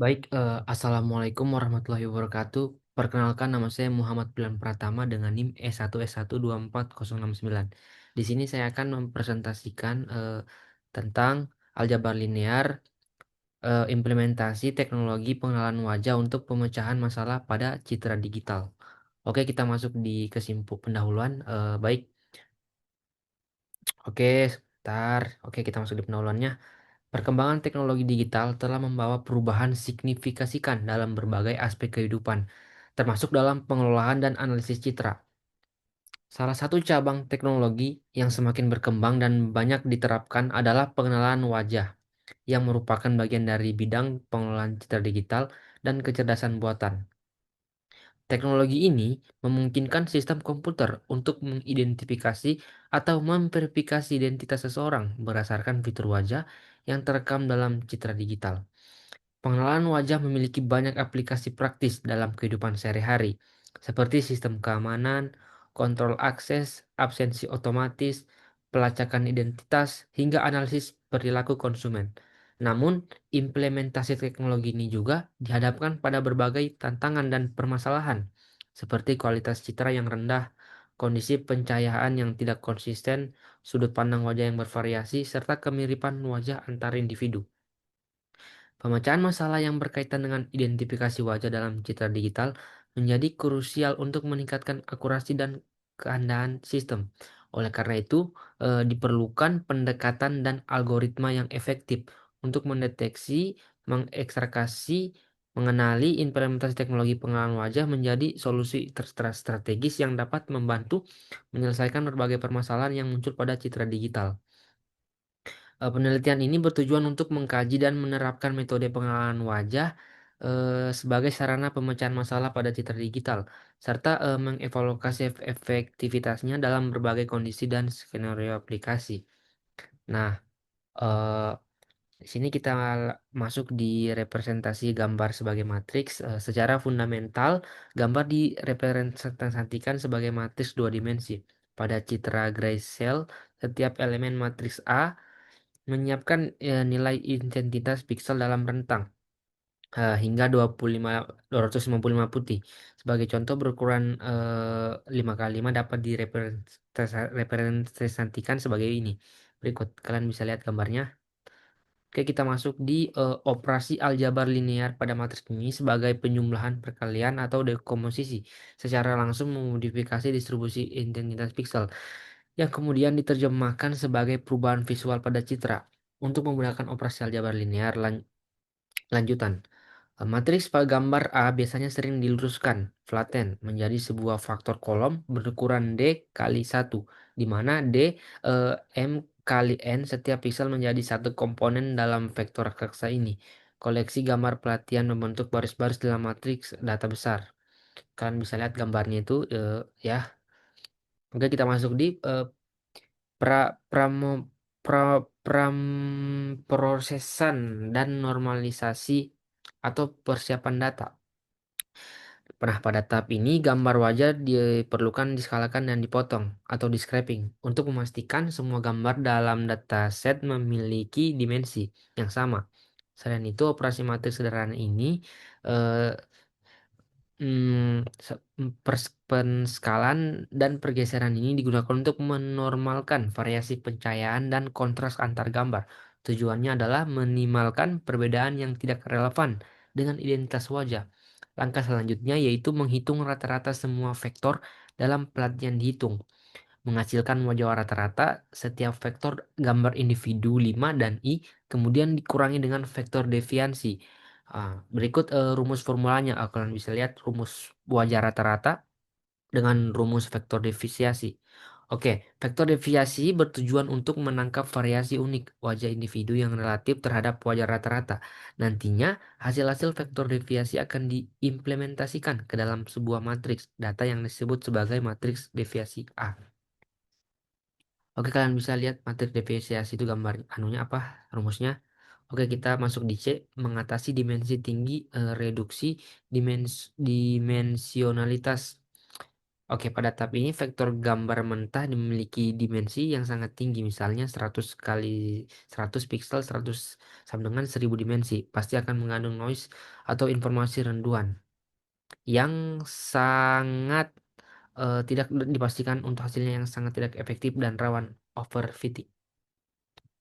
Baik, assalamualaikum warahmatullahi wabarakatuh. Perkenalkan nama saya Muhammad Bilan Pratama dengan NIM S1S1240069. Di sini saya akan mempresentasikan tentang aljabar linear, implementasi teknologi pengenalan wajah untuk pemecahan masalah pada citra digital. Oke, kita masuk di kesimpulan pendahuluan. Baik, oke, sebentar. Oke, kita masuk di pendahuluannya. Perkembangan teknologi digital telah membawa perubahan signifikan dalam berbagai aspek kehidupan, termasuk dalam pengelolaan dan analisis citra. Salah satu cabang teknologi yang semakin berkembang dan banyak diterapkan adalah pengenalan wajah, yang merupakan bagian dari bidang pengelolaan citra digital dan kecerdasan buatan. Teknologi ini memungkinkan sistem komputer untuk mengidentifikasi atau memverifikasi identitas seseorang berdasarkan fitur wajah yang terekam dalam citra digital. Pengenalan wajah memiliki banyak aplikasi praktis dalam kehidupan sehari-hari, seperti sistem keamanan, kontrol akses, absensi otomatis, pelacakan identitas, hingga analisis perilaku konsumen. Namun, implementasi teknologi ini juga dihadapkan pada berbagai tantangan dan permasalahan, seperti kualitas citra yang rendah, kondisi pencahayaan yang tidak konsisten, sudut pandang wajah yang bervariasi, serta kemiripan wajah antar individu. Pemecahan masalah yang berkaitan dengan identifikasi wajah dalam citra digital menjadi krusial untuk meningkatkan akurasi dan keandaan sistem. Oleh karena itu, diperlukan pendekatan dan algoritma yang efektif untuk mendeteksi, mengekstrakasi, mengenali implementasi teknologi pengenalan wajah menjadi solusi strategis yang dapat membantu menyelesaikan berbagai permasalahan yang muncul pada citra digital. Penelitian ini bertujuan untuk mengkaji dan menerapkan metode pengenalan wajah sebagai sarana pemecahan masalah pada citra digital, serta mengevaluasi efektivitasnya dalam berbagai kondisi dan skenario aplikasi. Nah, eh, di sini kita masuk di representasi gambar sebagai matriks. Secara fundamental, gambar direpresentasikan sebagai matriks dua dimensi. Pada citra grayscale, setiap elemen matriks A menyiapkan nilai intensitas piksel dalam rentang hingga 255 putih. Sebagai contoh berukuran 5 kali 5 dapat direpresentasikan sebagai ini. Berikut kalian bisa lihat gambarnya. Oke, kita masuk di operasi aljabar linear pada matriks ini sebagai penjumlahan perkalian atau dekomposisi secara langsung memodifikasi distribusi intensitas piksel yang kemudian diterjemahkan sebagai perubahan visual pada citra. Untuk memudahkan operasi aljabar linear lanjutan, matriks pada gambar A biasanya sering diluruskan, flatten, menjadi sebuah faktor kolom berukuran D kali 1, di mana D M kali N setiap piksel menjadi satu komponen dalam vektor raksasa ini. Koleksi gambar pelatihan membentuk baris-baris dalam matriks data besar. Kalian bisa lihat gambarnya itu ya. Oke, kita masuk di pra, pramo, pra, prosesan dan normalisasi atau persiapan data. Nah, pada tahap ini gambar wajah diperlukan diskalakan dan dipotong atau di scraping untuk memastikan semua gambar dalam dataset memiliki dimensi yang sama. Selain itu, operasi matriks sederhana ini eh, penskalan dan pergeseran ini digunakan untuk menormalkan variasi pencahayaan dan kontras antar gambar. Tujuannya adalah minimalkan perbedaan yang tidak relevan dengan identitas wajah. Langkah selanjutnya yaitu menghitung rata-rata semua vektor dalam pelatihan dihitung. Menghasilkan wajah rata-rata setiap vektor gambar individu 5 dan I kemudian dikurangi dengan vektor deviansi. Berikut rumus formulanya. Kalian bisa lihat rumus wajah rata-rata dengan rumus vektor deviasi. Oke, vektor deviasi bertujuan untuk menangkap variasi unik wajah individu yang relatif terhadap wajah rata-rata. Nantinya, hasil-hasil vektor deviasi akan diimplementasikan ke dalam sebuah matriks data yang disebut sebagai matriks deviasi A. Oke, kalian bisa lihat matriks deviasi itu gambar anunya apa, rumusnya. Oke, kita masuk di C, mengatasi dimensi tinggi, reduksi dimensionalitas. Oke, pada tahap ini vektor gambar mentah memiliki dimensi yang sangat tinggi, misalnya 100 kali 100 piksel, 100 sama dengan 1000 dimensi. Pasti akan mengandung noise atau informasi renduan yang sangat tidak dipastikan untuk hasilnya yang sangat tidak efektif dan rawan overfitting.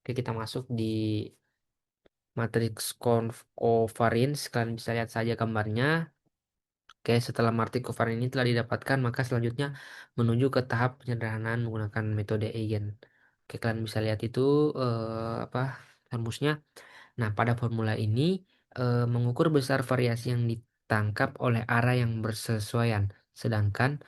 Oke, kita masuk di matriks covariance. Kalian bisa lihat saja gambarnya. Oke, setelah matriks covariance ini telah didapatkan, maka selanjutnya menuju ke tahap penyederhanaan menggunakan metode Eigen. Oke, kalian bisa lihat itu apa rumusnya. Nah, pada formula ini mengukur besar variasi yang ditangkap oleh arah yang bersesuaian, sedangkan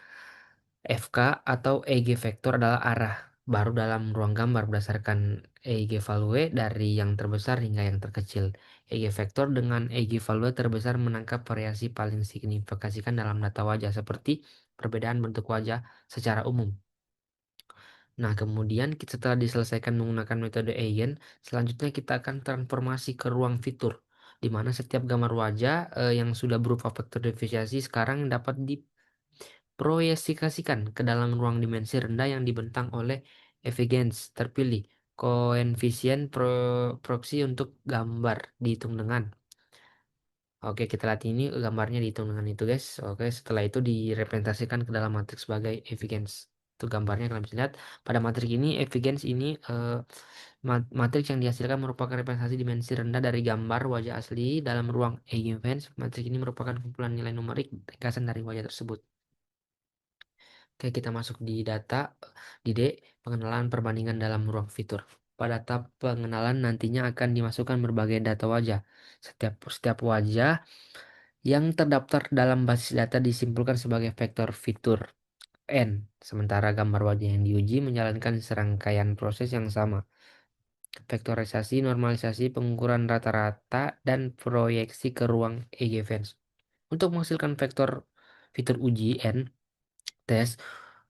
FK atau EG vektor adalah arah baru dalam ruang gambar berdasarkan EG value dari yang terbesar hingga yang terkecil. EG vektor dengan EG value terbesar menangkap variasi paling signifikasikan dalam data wajah seperti perbedaan bentuk wajah secara umum. Nah, kemudian setelah diselesaikan menggunakan metode Eigen, selanjutnya kita akan transformasi ke ruang fitur, di mana setiap gambar wajah yang sudah berupa vektor diferensiasi sekarang dapat diproyeksikan ke dalam ruang dimensi rendah yang dibentang oleh Evgens terpilih. Koefisien proksi untuk gambar dihitung dengan. Oke, kita lihat ini gambarnya dihitung dengan itu, guys. Oke, setelah itu direpresentasikan ke dalam matriks sebagai evidence. Itu gambarnya kalian bisa lihat. Pada matriks ini, evidence ini matriks yang dihasilkan merupakan representasi dimensi rendah dari gambar wajah asli dalam ruang Eigenvans. Matriks ini merupakan kumpulan nilai numerik ringkasan dari wajah tersebut. Oke, kita masuk di data di D, pengenalan perbandingan dalam ruang fitur. Pada tahap pengenalan nantinya akan dimasukkan berbagai data wajah. Setiap wajah yang terdaftar dalam basis data disimpulkan sebagai vektor fitur N, sementara gambar wajah yang diuji menjalankan serangkaian proses yang sama. Vektorisasi, normalisasi, pengukuran rata-rata, dan proyeksi ke ruang EGVans. Untuk menghasilkan vektor fitur uji N, tes,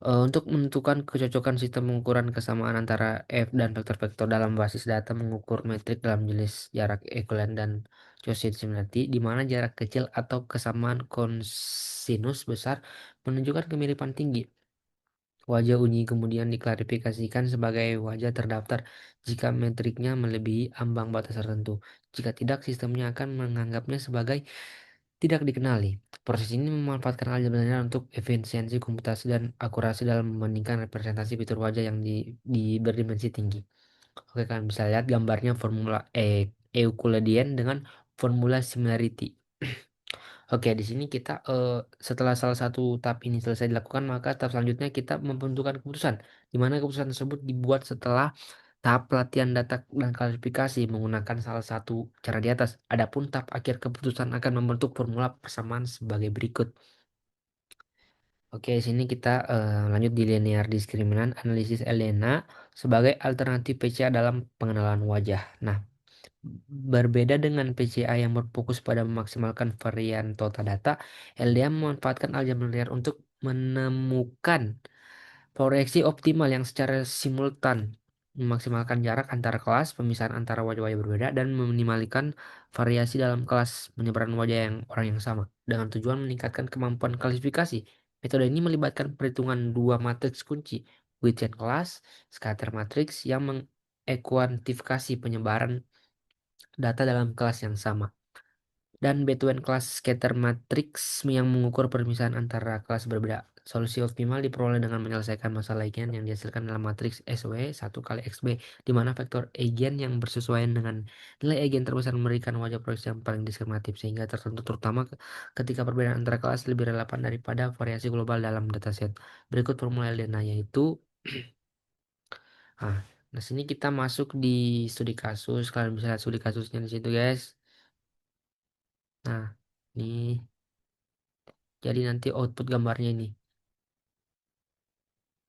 untuk menentukan kecocokan sistem pengukuran kesamaan antara F dan vektor-vektor dalam basis data mengukur metrik dalam jenis jarak ekuivalent dan Gaussian similarity, di mana jarak kecil atau kesamaan kosinus besar menunjukkan kemiripan tinggi. Wajah uji kemudian diklarifikasikan sebagai wajah terdaftar jika metriknya melebihi ambang batas tertentu. Jika tidak, sistemnya akan menganggapnya sebagai tidak dikenali. Proses ini memanfaatkan aljabar untuk efisiensi komputasi dan akurasi dalam membandingkan representasi fitur wajah yang berdimensi tinggi. Oke, kalian bisa lihat gambarnya formula Euclidean dengan formula similarity. Oke, di sini kita setelah salah satu tahap ini selesai dilakukan, maka tahap selanjutnya kita membentukkan keputusan, di mana keputusan tersebut dibuat setelah tahap pelatihan data dan klasifikasi menggunakan salah satu cara di atas. Adapun tahap akhir keputusan akan membentuk formula persamaan sebagai berikut. Oke, di sini kita lanjut di linear diskriminan analisis LDNA sebagai alternatif PCA dalam pengenalan wajah. Nah, berbeda dengan PCA yang berfokus pada memaksimalkan varian total data, LDA memanfaatkan aljabar linear untuk menemukan proyeksi optimal yang secara simultan memaksimalkan jarak antar kelas, pemisahan antara wajah-wajah berbeda, dan meminimalkan variasi dalam kelas penyebaran wajah yang orang yang sama, dengan tujuan meningkatkan kemampuan klasifikasi. Metode ini melibatkan perhitungan dua matriks kunci, Gaussian class, scatter matrix, yang mengekuantifikasi penyebaran data dalam kelas yang sama, dan Between Class Scatter Matrix yang mengukur permisahan antara kelas berbeda. Solusi optimal diperoleh dengan menyelesaikan masalah eigen yang dihasilkan dalam matriks SW 1 kali XB, di mana vektor eigen yang bersesuaian dengan nilai eigen terbesar memberikan wajah proyeksi yang paling diskriminatif sehingga tertentu, terutama ketika perbedaan antara kelas lebih relevan daripada variasi global dalam dataset. Berikut formula LDNA yaitu nah, nah sini kita masuk di studi kasus. Kalian bisa lihat studi kasusnya di situ, guys. Nah, ini jadi nanti output gambarnya ini.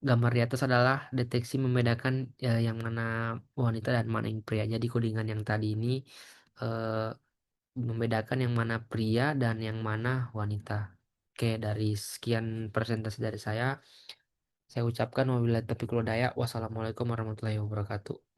Gambar di atas adalah deteksi membedakan yang mana wanita dan mana yang pria. Jadi codingan yang tadi ini eh, membedakan yang mana pria dan yang mana wanita. Oke, dari sekian presentasi dari saya ucapkan wabillahi taufiq wal hidayah. Wassalamualaikum warahmatullahi wabarakatuh.